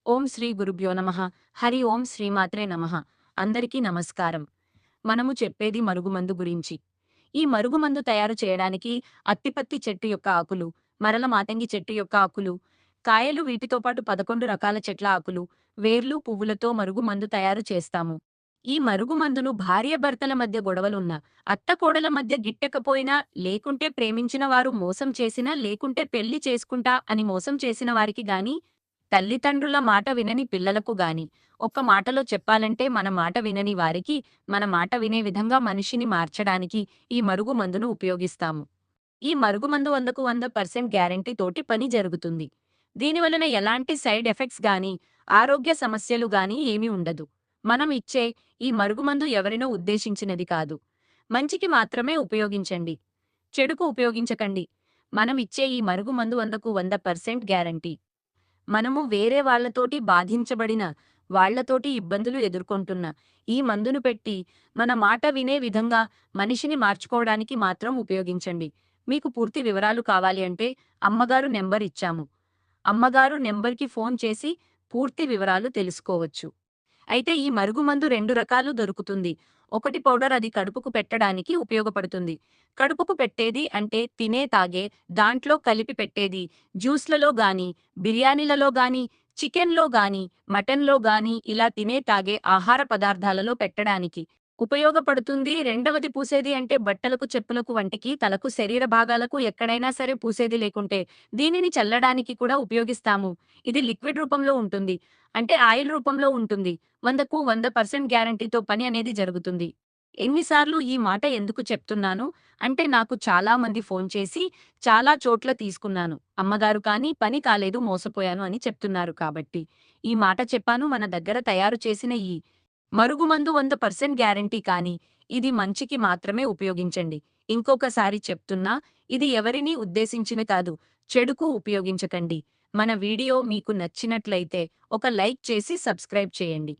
ఓం శ్రీ గురుభ్యో నమః. హరి ఓం శ్రీమాత్రే నమః. అందరికీ నమస్కారం. మనము చెప్పేది మరుగుమందు గురించి. ఈ మరుగుమందు తయారు చేయడానికి అత్తిపత్తి చెట్టు యొక్క ఆకులు, మరల మాతంగి చెట్టు యొక్క ఆకులు, కాయలు వీటితో పాటు 11 రకాల చెట్ల ఆకులు, వేర్లు, పువ్వులతో మరుగుమందు తయారు చేస్తాము. ఈ మరుగుమందును భార్యాభర్తల మధ్య గొడవలున్నా, అత్తకోడల మధ్య గిట్టకపోయినా, లేకుంటే ప్రేమించిన వారు మోసం చేసినా, లేకుంటే పెళ్లి చేసుకుంటా అని మోసం చేసిన వారికి గాని, తల్లిదండ్రుల మాట వినని పిల్లలకు గాని, ఒక్క మాటలో చెప్పాలంటే మన మాట వినని వారికి, మన మాట వినే విధంగా మనిషిని మార్చడానికి ఈ మరుగుమందును ఉపయోగిస్తాము. ఈ మరుగుమందు 100కు 100% గ్యారంటీ తోటి పని జరుగుతుంది. దీనివలన ఎలాంటి సైడ్ ఎఫెక్ట్స్ గాని, ఆరోగ్య సమస్యలు గాని ఏమీ ఉండదు. మనం ఇచ్చే ఈ మరుగుమందు ఎవరినో ఉద్దేశించినది కాదు. మంచికి మాత్రమే ఉపయోగించండి. చెడుకు ఉపయోగించకండి. మనం ఇచ్చే ఈ మరుగుమందు 100కు 100% గ్యారంటీ. మనము వేరే వాళ్ళతోటి బాధించబడిన, వాళ్ళతోటి ఇబ్బందులు ఎదుర్కొంటున్న ఈ మందును పెట్టి, మన మాట వినే విధంగా మనిషిని మార్చుకోవడానికి మాత్రం ఉపయోగించండి. మీకు పూర్తి వివరాలు కావాలి అంటే అమ్మగారు నెంబర్ ఇచ్చాము. అమ్మగారు నెంబర్‌కి ఫోన్ చేసి పూర్తి వివరాలు తెలుసుకోవచ్చు. అయితే ఈ మరుగుమందు 2 రకాలు దొరుకుతుంది. ఒకటి పౌడర్, అది కడుపుకు పెట్టడానికి ఉపయోగపడుతుంది. కడుపుకు పెట్టేది అంటే తినే, తాగే, దాంట్లో కలిపి పెట్టేది. జ్యూస్‌లలో గానీ, బిర్యానీలలో గానీ, చికెన్‌లో గానీ, మటన్‌లో గానీ ఇలా తినే, తాగే ఆహార పదార్థాలలో పెట్టడానికి ఉపయోగపడుతుంది. రెండవది పూసేది అంటే బట్టలకు, చెప్పులకు, వంటికి, తలకు, శరీర భాగాలకు ఎక్కడైనా సరే పూసేది లేకుంటే దీనిని చల్లడానికి కూడా ఉపయోగిస్తాము. ఇది లిక్విడ్ రూపంలో ఉంటుంది. అంటే ఆయిల్ రూపంలో ఉంటుంది. 100కు 100% గ్యారంటీతో పని అనేది జరుగుతుంది. ఎన్ని సార్లు ఈ మాట ఎందుకు చెప్తున్నాను అంటే, నాకు చాలా మంది ఫోన్ చేసి చాలా చోట్ల తీసుకున్నాను. అమ్మగారు కానీ పని కాలేదు, మోసపోయాను అని చెప్తున్నారు కాబట్టి. ఈ మాట చెప్పాను. మన దగ్గర తయారు చేసిన ఈ మరుగుమందు 100% గ్యారంటీ, కానీ ఇది మంచికి మాత్రమే ఉపయోగించండి. ఇంకొకసారి చెప్తున్నా, ఇది ఎవరినీ ఉద్దేశించినది కాదు. చెడుకు ఉపయోగించకండి. మన వీడియో మీకు నచ్చినట్లయితే ఒక లైక్ చేసి సబ్స్క్రైబ్ చేయండి.